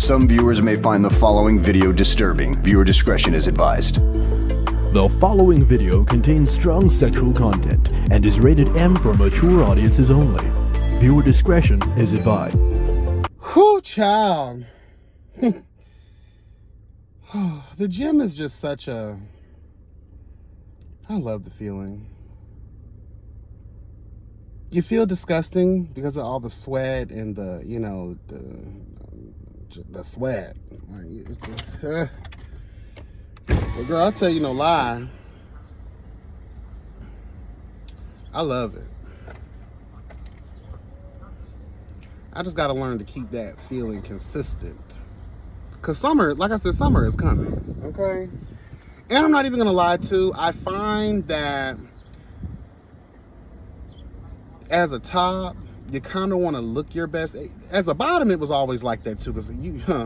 Some viewers may find the following video disturbing. Viewer discretion is advised. The following video contains strong sexual content and is rated M for mature audiences only. Viewer discretion is advised. Whew, child. The gym is just such a... I love the feeling. You feel disgusting because of all the sweat and the, you know, the sweat. Well, girl, I'll tell you no lie. I love it. I just got to learn to keep that feeling consistent. Because summer, like I said, summer is coming, okay? And I'm not even going to lie too, I find that as a top, you kind of want to look your best. As a bottom, it was always like that too, because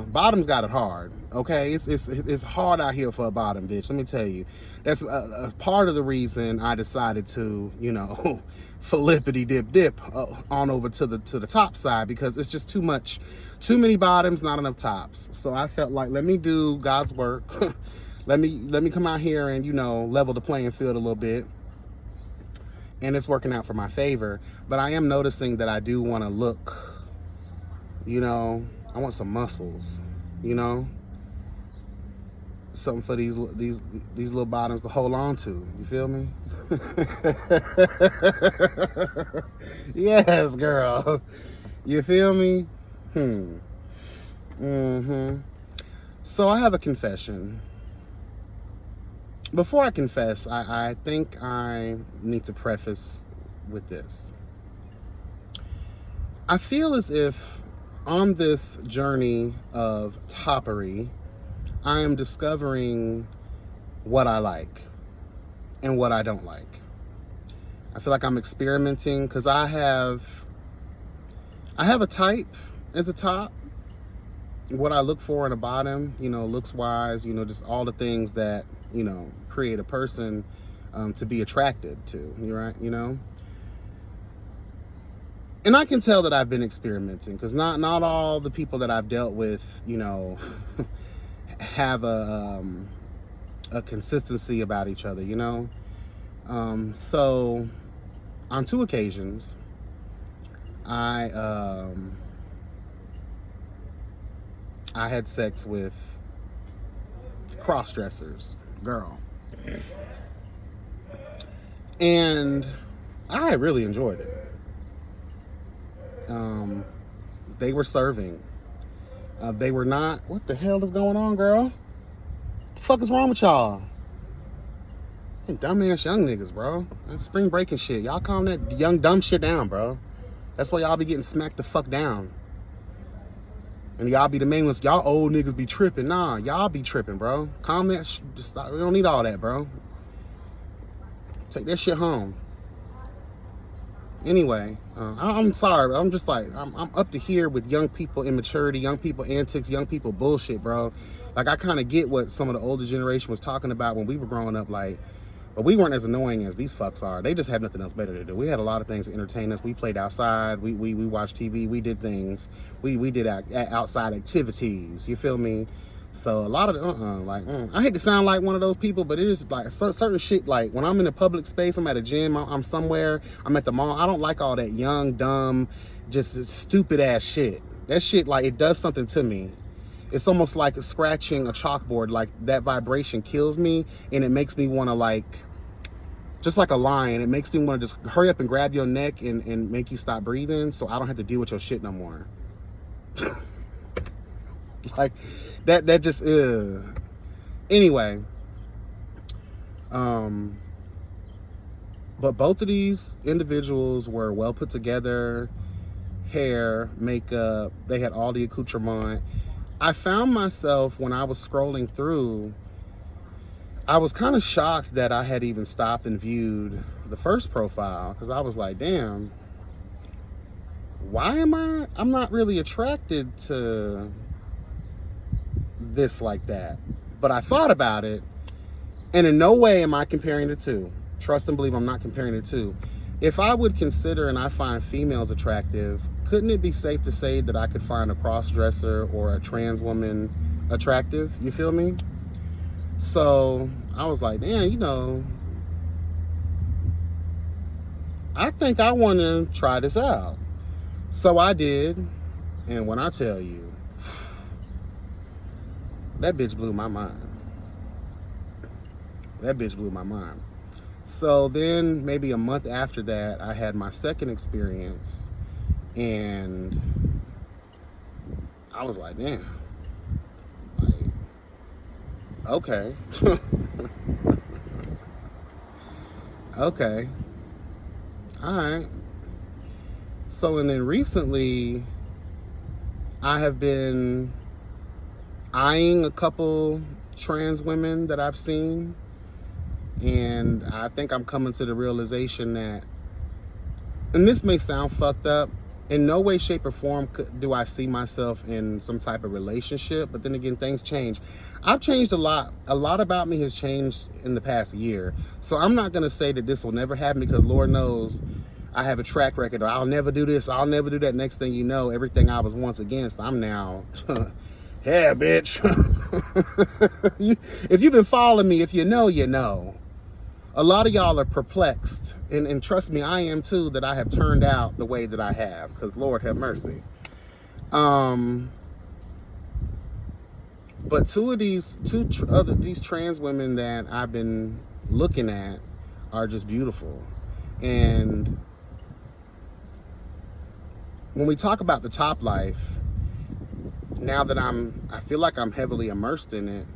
bottom's got it hard, okay? It's hard out here for a bottom, bitch. Let me tell you. That's a part of the reason I decided to, you know, flippity dip on over to the top side, because it's just too much, too many bottoms, not enough tops. So I felt like, let me do God's work. let me come out here and, you know, level the playing field a little bit. And it's working out for my favor. But I am noticing that I do want to look, you know, I want some muscles, you know, something for these little bottoms to hold on to. You feel me? Yes, girl. You feel me? So I have a confession. Before I confess, I think I need to preface with this. I feel as if on this journey of toppery, I am discovering what I like and what I don't like. I feel like I'm experimenting because I have a type as a top. What I look for in a bottom, you know, looks wise, you know, just all the things that, you know, create a person to be attracted to, right? You know, and I can tell that I've been experimenting because not all the people that I've dealt with, you know, have a consistency about each other, you know. So on 2 occasions, I had sex with cross-dressers, girl. And I really enjoyed it. They were serving. They were not... What the hell is going on, girl? What the fuck is wrong with y'all? Dumbass young niggas, bro. That's spring breaking shit. Y'all calm that young dumb shit down, bro. That's why y'all be getting smacked the fuck down. And y'all be the main ones. Y'all old niggas be tripping. Nah, y'all be tripping, bro. Calm that shit. Just stop. We don't need all that, bro. Take that shit home. Anyway, I'm sorry. I'm just like, I'm up to here with young people immaturity, young people antics, young people bullshit, bro. Like, I kind of get what some of the older generation was talking about when we were growing up, like, but we weren't as annoying as these fucks are. They just had nothing else better to do. We had a lot of things to entertain us. We played outside. We watched TV. We did things. We did outside activities. You feel me? So a lot of I hate to sound like one of those people, but it is like certain shit. Like when I'm in a public space, I'm at a gym, I'm somewhere, I'm at the mall. I don't like all that young, dumb, just stupid ass shit. That shit, like, it does something to me. It's almost like scratching a chalkboard. Like, that vibration kills me, and it makes me want to, like, just like a lion, it makes me want to just hurry up and grab your neck and make you stop breathing so I don't have to deal with your shit no more. Like, that just, Anyway. But both of these individuals were well put together. Hair, makeup, they had all the accoutrement. I found myself, when I was scrolling through, I was kind of shocked that I had even stopped and viewed the first profile, because I was like, damn, why I'm not really attracted to this like that. But I thought about it, and in no way am I comparing the two. Trust and believe I'm not comparing the two. If I would consider and I find females attractive, couldn't it be safe to say that I could find a cross-dresser or a trans woman attractive? You feel me? So I was like, man, you know, I think I want to try this out. So I did. And when I tell you, that bitch blew my mind. That bitch blew my mind. So then maybe a month after that, I had my second experience, and I was like, damn, like, okay. Okay. All right. So, and then recently, I have been eyeing a couple trans women that I've seen, and I think I'm coming to the realization that, and this may sound fucked up, in no way, shape, or form do I see myself in some type of relationship, but then again, things change. I've changed a lot. A lot about me has changed in the past year. So I'm not going to say that this will never happen, because Lord knows I have a track record. I'll never do this. I'll never do that. Next thing you know, everything I was once against, I'm now, yeah, bitch. If you've been following me, if you know, you know. A lot of y'all are perplexed, and trust me, I am too, that I have turned out the way that I have, because Lord have mercy. But these trans women that I've been looking at are just beautiful. And when we talk about the top life, now that I feel like I'm heavily immersed in it,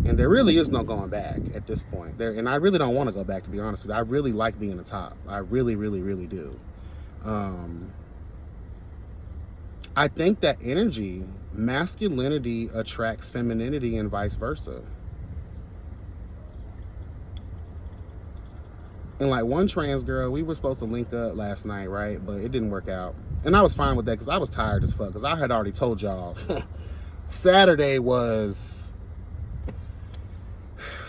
and there really is no going back at this point. And I really don't want to go back, to be honest with you. I really like being the top. I really, really, really do. I think that energy, masculinity attracts femininity and vice versa. And like one trans girl, we were supposed to link up last night, right? But it didn't work out. And I was fine with that, because I was tired as fuck. Because I had already told y'all, Saturday was...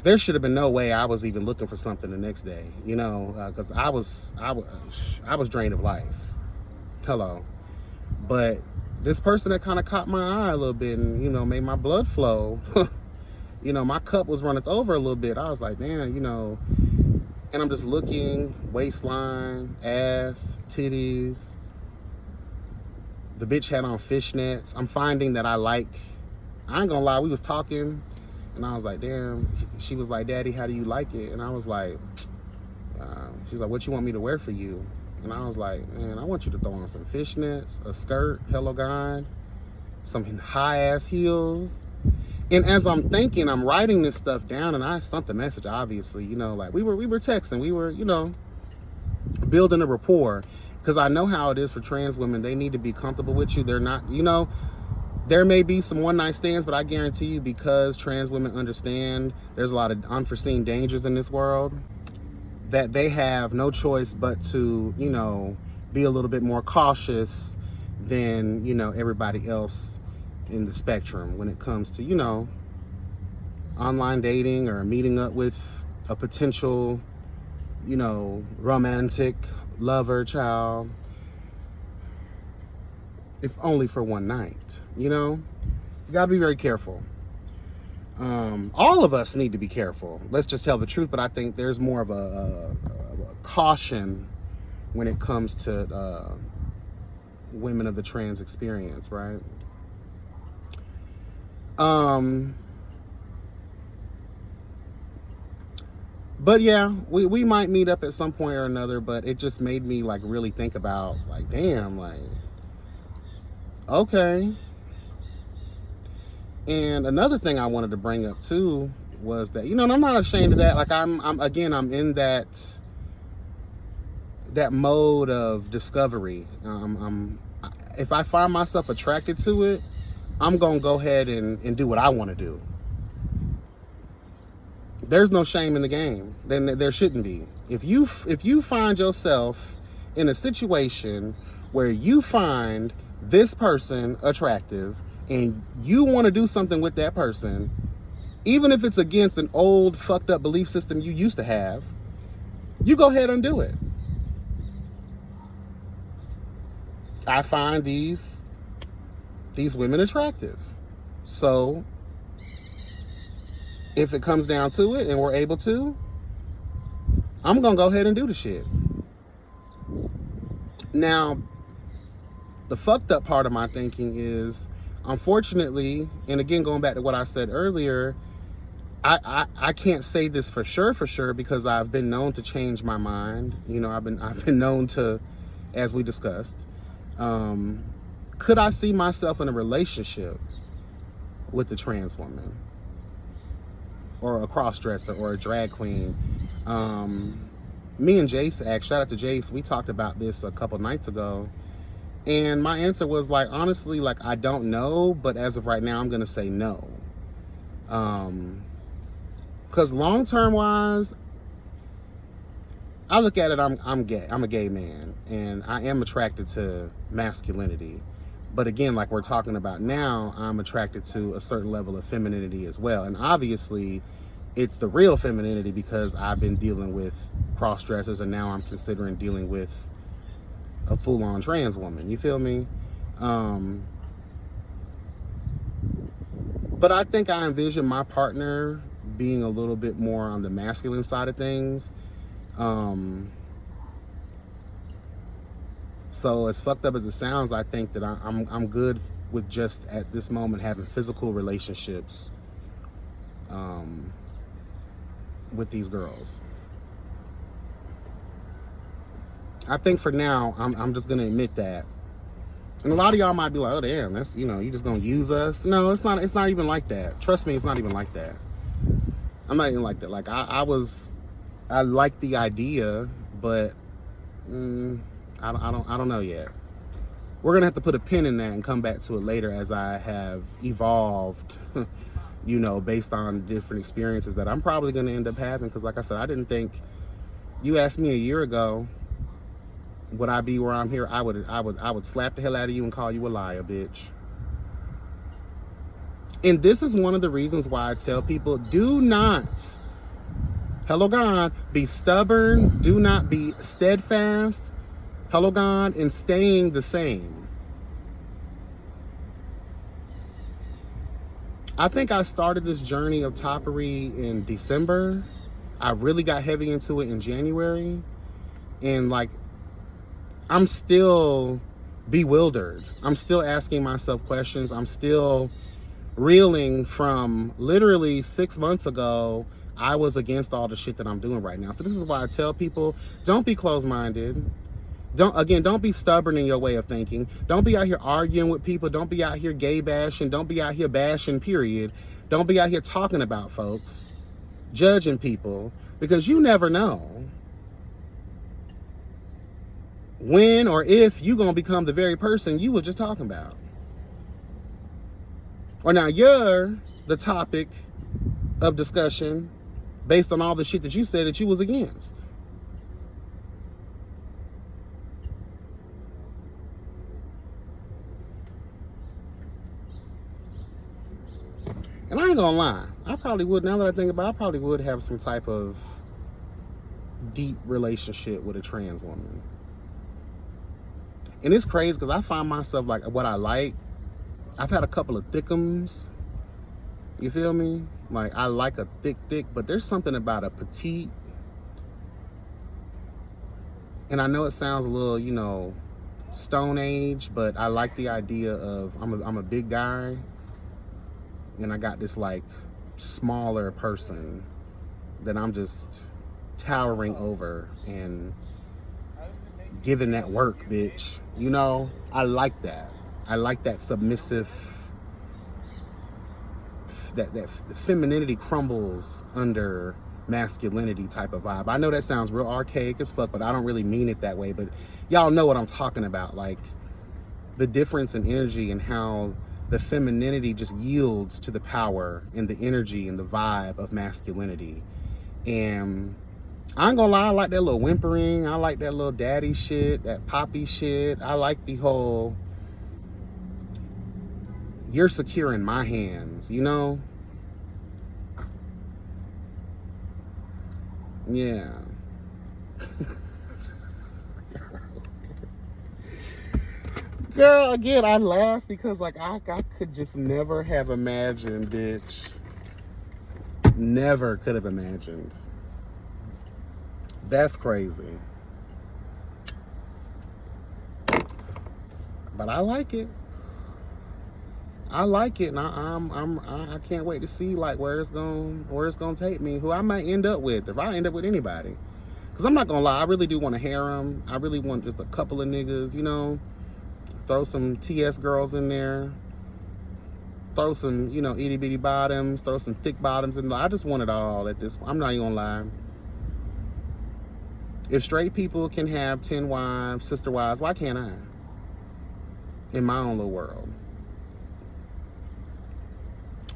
There should have been no way I was even looking for something the next day, you know, because I was drained of life. Hello. But this person that kind of caught my eye a little bit and, you know, made my blood flow. You know, my cup was running over a little bit. I was like, man, you know, and I'm just looking, waistline, ass, titties. The bitch had on fishnets. I'm finding that I ain't gonna lie, we was talking, and I was like, damn. She was like, Daddy, how do you like it? And I was like, she's like, what you want me to wear for you? And I was like, man, I want you to throw on some fishnets, a skirt, Hello God, some high-ass heels. And as I'm thinking, I'm writing this stuff down, and I sent the message, obviously, you know, like we were texting, we were, you know, building a rapport, because I know how it is for trans women. They need to be comfortable with you. They're not, you know, there may be some one-night stands, but I guarantee you, because trans women understand there's a lot of unforeseen dangers in this world, that they have no choice but to, you know, be a little bit more cautious than, you know, everybody else in the spectrum when it comes to, you know, online dating or meeting up with a potential, you know, romantic lover, child, if only for one night. You know, you gotta be very careful. All of us need to be careful. Let's just tell the truth. But I think there's more of a caution when it comes to women of the trans experience, right? But yeah, we might meet up at some point or another. But it just made me like really think about, like, damn, like, okay. And another thing I wanted to bring up too was that, you know, and I'm not ashamed of that. Like I'm in that mode of discovery. If I find myself attracted to it, I'm gonna go ahead and do what I want to do. There's no shame in the game. Then there shouldn't be. If you find yourself in a situation where you find this person attractive, and you want to do something with that person, even if it's against an old fucked up belief system you used to have, you go ahead and do it. I find these women attractive. So if it comes down to it and we're able to, I'm gonna go ahead and do the shit. Now, the fucked up part of my thinking is, unfortunately, and again, going back to what I said earlier, I can't say this for sure, because I've been known to change my mind. You know, I've been known to, as we discussed. Could I see myself in a relationship with a trans woman or a cross-dresser or a drag queen? Me and Jace, shout out to Jace, we talked about this a couple nights ago, and my answer was like, honestly, like, I don't know, but as of right now, I'm gonna say no. Because long-term wise, I look at it, I'm gay. I'm a gay man, and I am attracted to masculinity. But again, like we're talking about now, I'm attracted to a certain level of femininity as well. And obviously, it's the real femininity because I've been dealing with cross-dressers, and now I'm considering dealing with a full-on trans woman. You feel me? But I think I envision my partner being a little bit more on the masculine side of things. So as fucked up as it sounds, I think that I'm good with just at this moment having physical relationships with these girls. I think for now, I'm just gonna admit that. And a lot of y'all might be like, oh damn, that's, you know, you just gonna use us. No, it's not even like that. Trust me, it's not even like that. I'm not even like that. Like I like the idea, but I don't know yet. We're gonna have to put a pin in that and come back to it later as I have evolved, you know, based on different experiences that I'm probably gonna end up having. Because like I said, I didn't think, you asked me a year ago, would I be where I'm here? I would slap the hell out of you and call you a liar, bitch. And this is one of the reasons why I tell people, do not, hello God, be stubborn, do not be steadfast, hello God, in staying the same. I think I started this journey of toppery in December. I really got heavy into it in January. And like, I'm still bewildered. I'm still asking myself questions. I'm still reeling from literally 6 months ago. I was against all the shit that I'm doing right now. So this is why I tell people, don't be closed-minded. Don't be stubborn in your way of thinking. Don't be out here arguing with people. Don't be out here gay bashing. Don't be out here bashing, period. Don't be out here talking about folks, judging people, because you never know when or if you're going to become the very person you were just talking about. Or now you're the topic of discussion based on all the shit that you said that you was against. And I ain't gonna lie, I probably would, now that I think about it, I probably would have some type of deep relationship with a trans woman. And it's crazy because I find myself like what I like. I've had a couple of thickums. You feel me? Like I like a thick, but there's something about a petite. And I know it sounds a little, you know, Stone Age, but I like the idea of I'm a big guy, and I got this like smaller person that I'm just towering over and giving that work, bitch. You know, I like that. I like that submissive, that the femininity crumbles under masculinity type of vibe. I know that sounds real archaic as fuck, but I don't really mean it that way. But y'all know what I'm talking about. Like the difference in energy and how the femininity just yields to the power and the energy and the vibe of masculinity. And I ain't gonna lie, I like that little whimpering. I like that little daddy shit, that poppy shit. I like the whole, you're secure in my hands, you know? Yeah. Girl, again, I laugh because like I could just never have imagined, bitch. Never could have imagined. That's crazy. But I like it. I like it, and I can't wait to see like where it's gonna take me, who I might end up with, if I end up with anybody. Cause I'm not gonna lie, I really do want a harem. I really want just a couple of niggas, you know. Throw some TS girls in there. Throw some, you know, itty bitty bottoms. Throw some thick bottoms in there. I just want it all at this point. I'm not even gonna lie. If straight people can have 10 wives, sister wives, why can't I? In my own little world.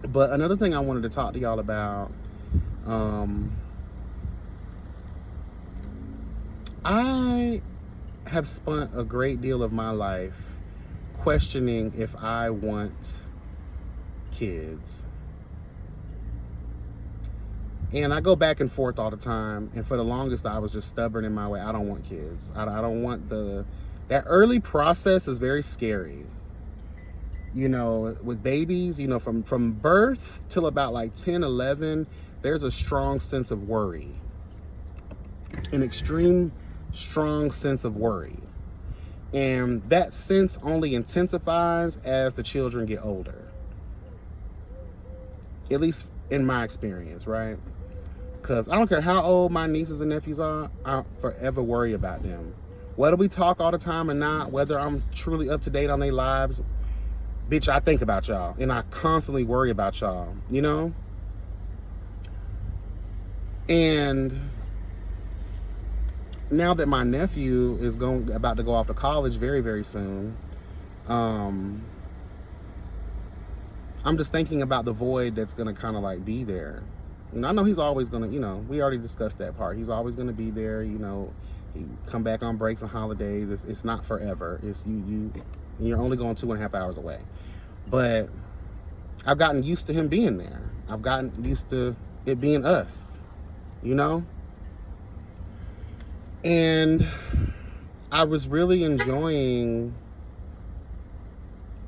But another thing I wanted to talk to y'all about, I have spent a great deal of my life questioning if I want kids. And I go back and forth all the time, and for the longest I was just stubborn in my way. I don't want kids. I don't want that early process is very scary. You know, with babies, you know, from birth till about like 10, 11, there's a strong sense of worry. An extreme strong sense of worry. And that sense only intensifies as the children get older. At least in my experience, right? Because I don't care how old my nieces and nephews are, I forever worry about them. Whether we talk all the time or not, whether I'm truly up to date on their lives, bitch, I think about y'all, and I constantly worry about y'all, you know? And now that my nephew is about to go off to college very, very soon, I'm just thinking about the void that's gonna kind of like be there. And I know he's always gonna, you know, we already discussed that part. He's always gonna be there, you know. He come back on breaks and holidays. It's not forever. It's you're only going 2.5 hours away. But I've gotten used to him being there. I've gotten used to it being us, you know? And I was really enjoying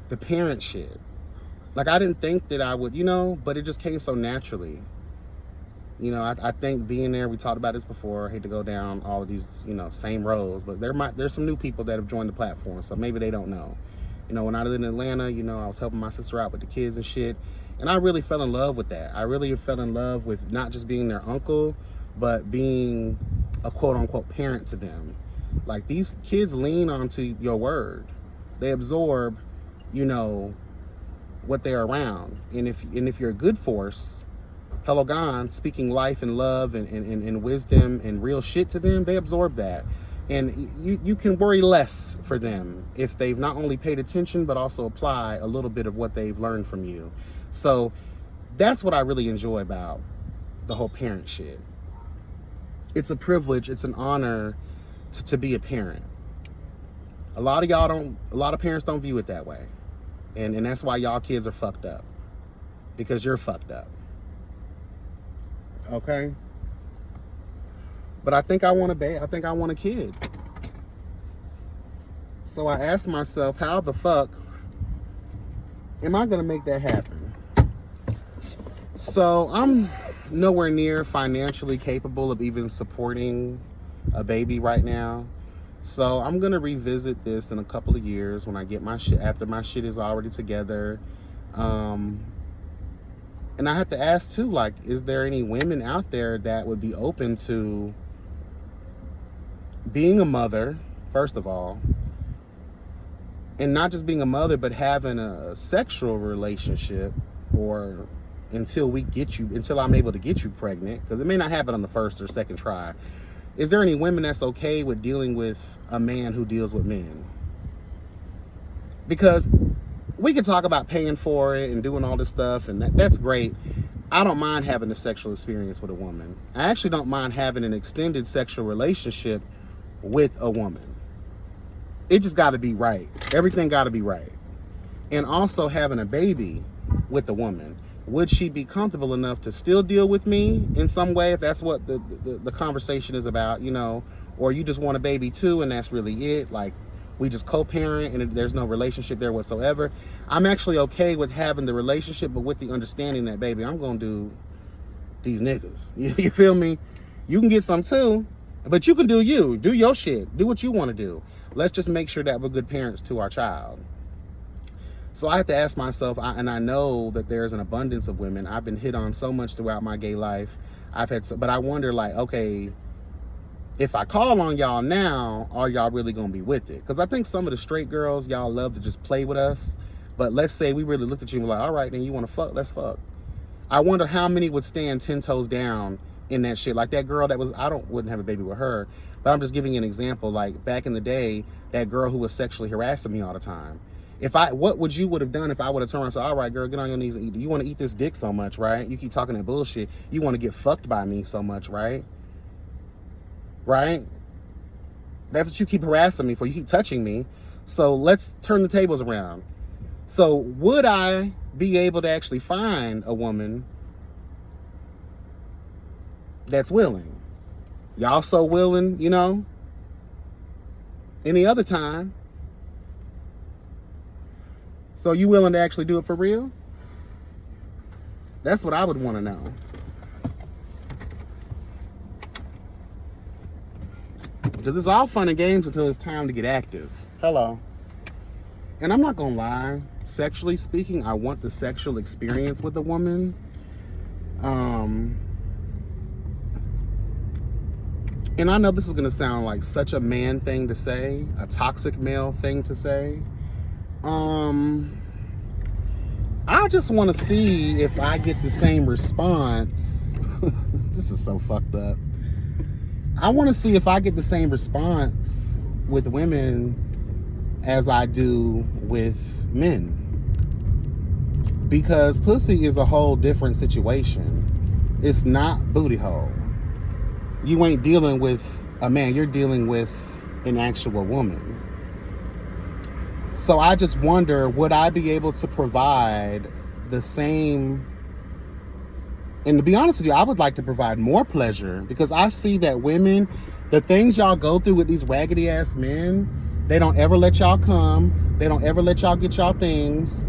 the parent shit. Like, I didn't think that I would, you know, but it just came so naturally. You know, I think being there, we talked about this before. I hate to go down all of these, you know, same roads, but there's some new people that have joined the platform, so maybe they don't know. You know, when I lived in Atlanta, you know, I was helping my sister out with the kids and shit, and I really fell in love with that. I really fell in love with not just being their uncle, but being a quote-unquote parent to them. Like, these kids lean onto your word. They absorb, you know, what they're around. And if you're a good force, hello gone, speaking life and love and wisdom and real shit to them, they absorb that. And you can worry less for them if they've not only paid attention, but also apply a little bit of what they've learned from you. So that's what I really enjoy about the whole parent shit. It's a privilege, it's an honor to be a parent. A lot of parents don't view it that way. And that's why y'all kids are fucked up. Because you're fucked up. Okay? But I think I want a kid. So I asked myself, how the fuck am I gonna make that happen? So I'm nowhere near financially capable of even supporting a baby right now. So I'm gonna revisit this in a couple of years when I get my shit, after my shit is already together. And I have to ask too, like, is there any women out there that would be open to being a mother, first of all, and not just being a mother, but having a sexual relationship, or until I'm able to get you pregnant, because it may not happen on the first or second try. Is there any women that's okay with dealing with a man who deals with men? Because we can talk about paying for it and doing all this stuff, and that's great. I don't mind having a sexual experience with a woman. I actually don't mind having an extended sexual relationship with a woman. It just got to be right. Everything got to be right. And also having a baby with a woman. Would she be comfortable enough to still deal with me in some way, if that's what the conversation is about, you know? Or you just want a baby too, and that's really it? Like, we just co-parent and there's no relationship there whatsoever, I'm actually okay with having the relationship, but with the understanding that, baby, I'm gonna do these niggas. You feel me? You can get some too, but you can do you. Do your shit. Do what you want to do. Let's just make sure that we're good parents to our child. So I have to ask myself, and I know that there's an abundance of women. I've been hit on so much throughout my gay life. But I wonder, like, okay, if I call on y'all now, are y'all really gonna be with it? Because I think some of the straight girls, y'all love to just play with us. But let's say we really looked at you and were like, all right, then you want to fuck? Let's fuck. I wonder how many would stand 10 toes down in that shit. Like that girl that was, wouldn't have a baby with her, but I'm just giving you an example. Like back in the day, that girl who was sexually harassing me all the time. What would you have done if I would have turned around and said, all right, girl, get on your knees and eat. You want to eat this dick so much, right? You keep talking that bullshit. You want to get fucked by me so much, right? Right? That's what you keep harassing me for. You keep touching me. So let's turn the tables around. So would I be able to actually find a woman that's willing? Y'all so willing, you know? Any other time. So you willing to actually do it for real? That's what I would want to know. Because it's all fun and games until it's time to get active. Hello. And I'm not going to lie. Sexually speaking, I want the sexual experience with a woman. And I know this is going to sound like such a man thing to say, a toxic male thing to say. I just want to see if I get the same response. This is so fucked up. I want to see if I get the same response with women as I do with men. Because pussy is a whole different situation. It's not booty hole. You ain't dealing with a man, you're dealing with an actual woman. So I just wonder, would I be able to provide the same? And to be honest with you, I would like to provide more pleasure, because I see that women, the things y'all go through with these raggedy ass men, they don't ever let y'all come. They don't ever let y'all get y'all things.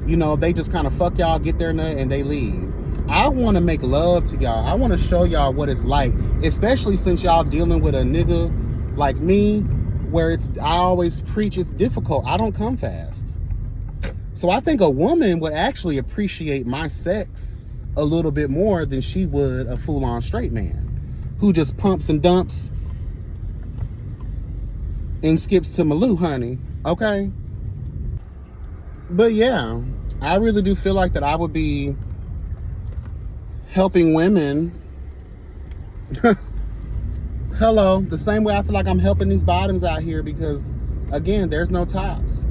You know, they just kind of fuck y'all, get their nut, and they leave. I want to make love to y'all. I want to show y'all what it's like, especially since y'all dealing with a nigga like me, where I always preach it's difficult. I don't come fast. So I think a woman would actually appreciate my sex a little bit more than she would a full-on straight man who just pumps and dumps and skips to Malou, honey. Okay? But yeah, I really do feel like that I would be helping women. Hello, the same way I feel like I'm helping these bottoms out here, because again, there's no tops.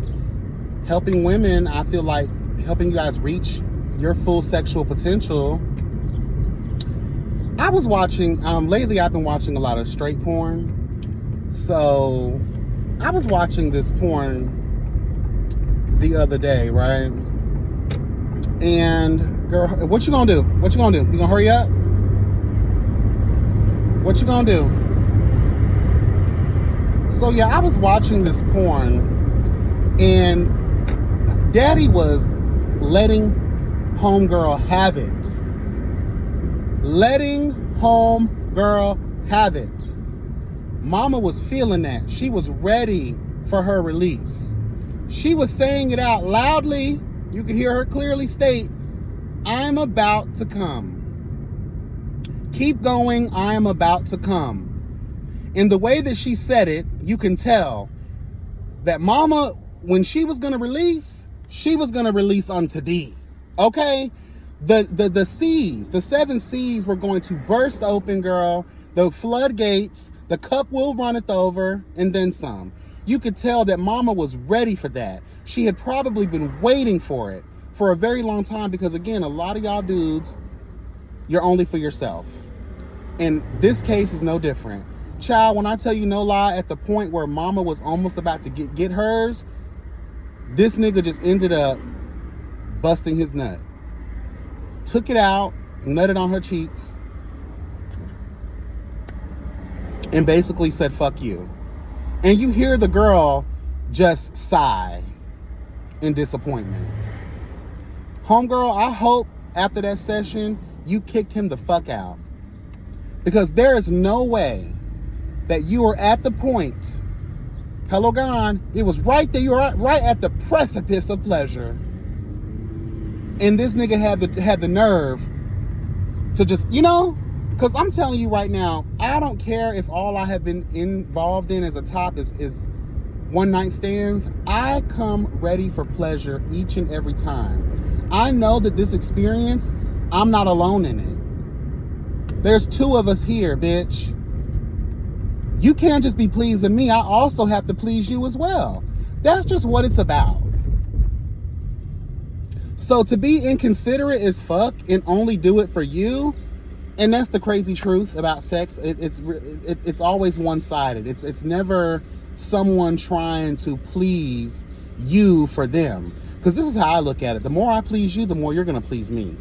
Helping women, I feel like helping you guys reach your full sexual potential. I was watching, lately I've been watching a lot of straight porn. So I was watching this porn the other day, right? And girl, what you gonna do? What you gonna do? You gonna hurry up? What you gonna do? So yeah, I was watching this porn, and daddy was letting homegirl have it. Letting homegirl have it. Mama was feeling that. She was ready for her release. She was saying it out loudly. You can hear her clearly state, I'm about to come. Keep going, I am about to come. In the way that she said it, you can tell that mama, when she was going to release, she was going to release unto thee. Okay? The seas, the 7 seas were going to burst open, girl. The floodgates, the cup will runneth over, and then some. You could tell that mama was ready for that. She had probably been waiting for it for a very long time, because again, a lot of y'all dudes, you're only for yourself. And this case is no different. Child, when I tell you no lie, at the point where mama was almost about to get hers, this nigga just ended up busting his nut. Took it out, nutted on her cheeks, and basically said, fuck you. And you hear the girl just sigh in disappointment. Homegirl, I hope after that session, you kicked him the fuck out. Because there is no way that you are at the point, hello gone, it was right there, you were right at the precipice of pleasure. And this nigga had the nerve to just, you know, because I'm telling you right now, I don't care if all I have been involved in as a top is one night stands. I come ready for pleasure each and every time. I know that this experience, I'm not alone in it. There's two of us here, bitch. You can't just be pleasing me. I also have to please you as well. That's just what it's about. So to be inconsiderate as fuck and only do it for you, and that's the crazy truth about sex. It's always one-sided. It's never someone trying to please you for them. Because this is how I look at it. The more I please you, the more you're going to please me.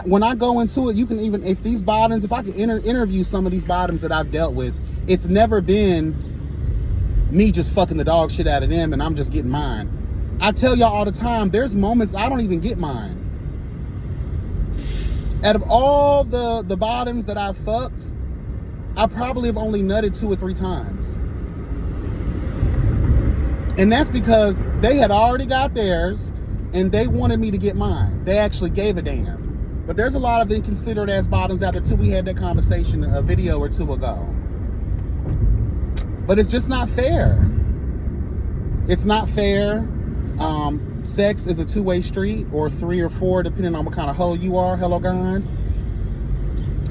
When I go into it, you can even, if these bottoms, if I can interview some of these bottoms that I've dealt with, it's never been me just fucking the dog shit out of them and I'm just getting mine. I tell y'all all the time, there's moments I don't even get mine. Out of all the bottoms that I've fucked, I probably have only nutted 2 or 3 times. And that's because they had already got theirs and they wanted me to get mine. They actually gave a damn. But there's a lot of inconsiderate ass bottoms out there too. We had that conversation a video or 2 ago. But it's just not fair. It's not fair. Sex is a 2-way street, or 3 or 4, depending on what kind of hoe you are. Hello, God.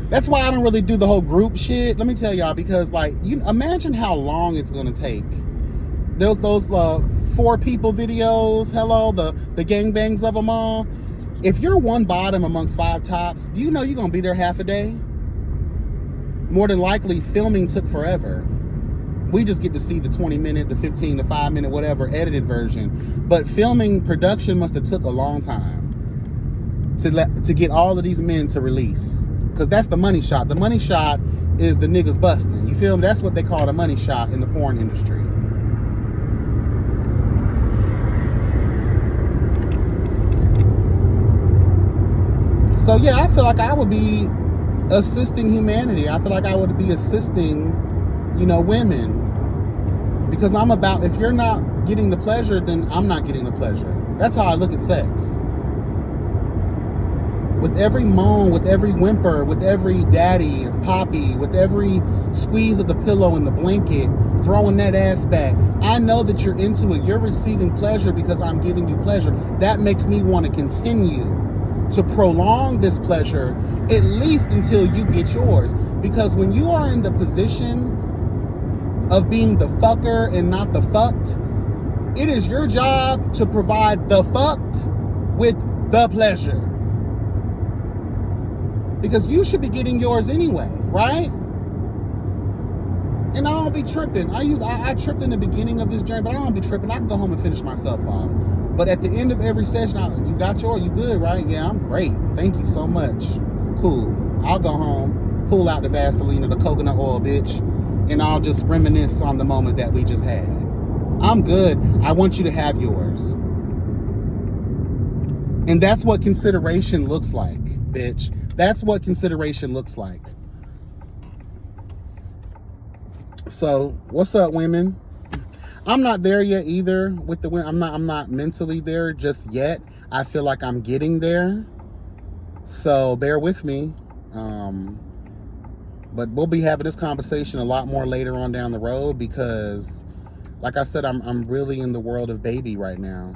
That's why I don't really do the whole group shit. Let me tell y'all, because like, you imagine how long it's gonna take. Those 4 people videos. Hello, the gangbangs of them all. If you're one bottom amongst 5 tops, do you know you're gonna be there half a day? More than likely, filming took forever. We just get to see the 20-minute, the 15, the 5-minute, whatever edited version. But filming production must have took a long time to get all of these men to release. Because that's the money shot. The money shot is the niggas busting. You feel me? That's what they call the money shot in the porn industry. So yeah, I feel like I would be assisting humanity. I feel like I would be assisting, you know, women. Because I'm about, if you're not getting the pleasure, then I'm not getting the pleasure. That's how I look at sex. With every moan, with every whimper, with every daddy and poppy, with every squeeze of the pillow and the blanket, throwing that ass back, I know that you're into it. You're receiving pleasure because I'm giving you pleasure. That makes me want to continue to prolong this pleasure, at least until you get yours. Because when you are in the position of being the fucker and not the fucked, it is your job to provide the fucked with the pleasure. Because you should be getting yours anyway, right? And I don't be tripping. I tripped in the beginning of this journey, but I don't be tripping. I can go home and finish myself off. But at the end of every session, you got yours, you good, right? Yeah, I'm great. Thank you so much. Cool. I'll go home, pull out the Vaseline or the coconut oil, bitch, and I'll just reminisce on the moment that we just had. I'm good. I want you to have yours. And that's what consideration looks like, bitch. That's what consideration looks like. So, what's up, women? I'm not there yet either with the women. I'm not mentally there just yet. I feel like I'm getting there. So, bear with me. But we'll be having this conversation a lot more later on down the road because, like I said, I'm really in the world of baby right now.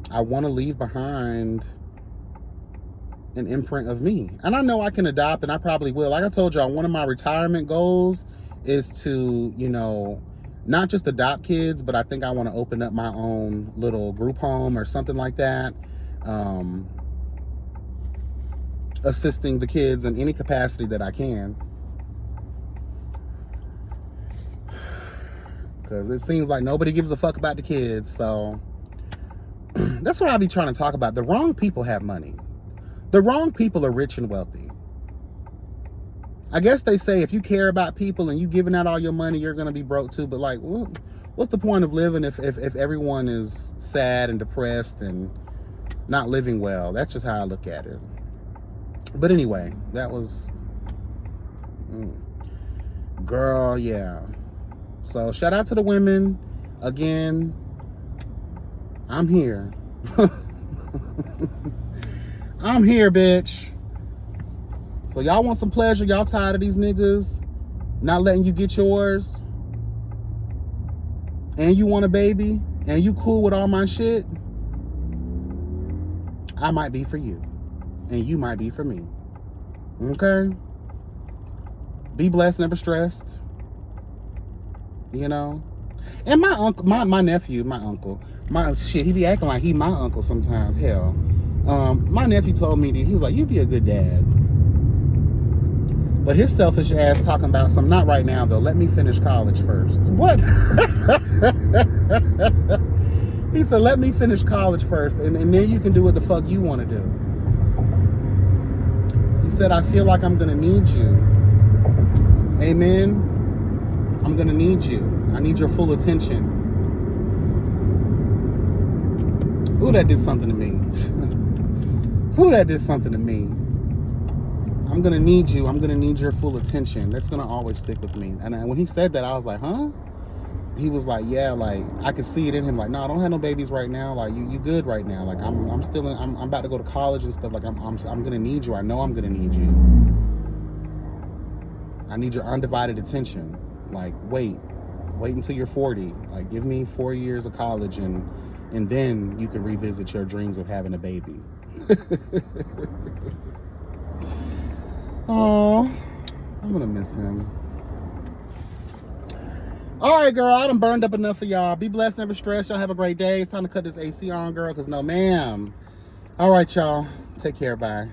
I want to leave behind an imprint of me. And I know I can adopt, and I probably will. Like I told y'all, one of my retirement goals is to, you know, not just adopt kids, but I think I want to open up my own little group home or something like that. Assisting the kids in any capacity that I can. Because it seems like nobody gives a fuck about the kids. So that's what I be trying to talk about. The wrong people have money. The wrong people are rich and wealthy. I guess they say if you care about people and you giving out all your money, you're gonna be broke too. But like, what's the point of living if everyone is sad and depressed and not living well? That's just how I look at it. But anyway, that was girl, yeah. So shout out to the women again. I'm here. I'm here, bitch. So y'all want some pleasure? Y'all tired of these niggas not letting you get yours? And you want a baby? And you cool with all my shit? I might be for you. And you might be for me. Okay? Be blessed, never stressed. You know? And my uncle, my nephew, my uncle, he be acting like he my uncle sometimes. Hell. My nephew told me that he was like, you be a good dad. But his selfish ass talking about some, not right now though, let me finish college first. What? He said, let me finish college first, and then you can do what the fuck you want to do. He said, I feel like I'm gonna need you. Amen? I'm gonna need you. I need your full attention. Who that did something to me? Who that did something to me? I'm gonna need you. I'm gonna need your full attention. That's gonna always stick with me. And when he said that, I was like, huh? He was like, yeah, like I could see it in him. Like, no, I don't have no babies right now. Like, you good right now. Like, I'm still in, I'm about to go to college and stuff. Like, I'm gonna need you. I know I'm gonna need you. I need your undivided attention. Like, wait until you're 40. Like, give me 4 years of college, and then you can revisit your dreams of having a baby. Oh, I'm gonna miss him. All right, girl, I done burned up enough for y'all. Be blessed, never stressed. Y'all have a great day. It's time to cut this AC on, girl, because no, ma'am. All right, y'all. Take care. Bye.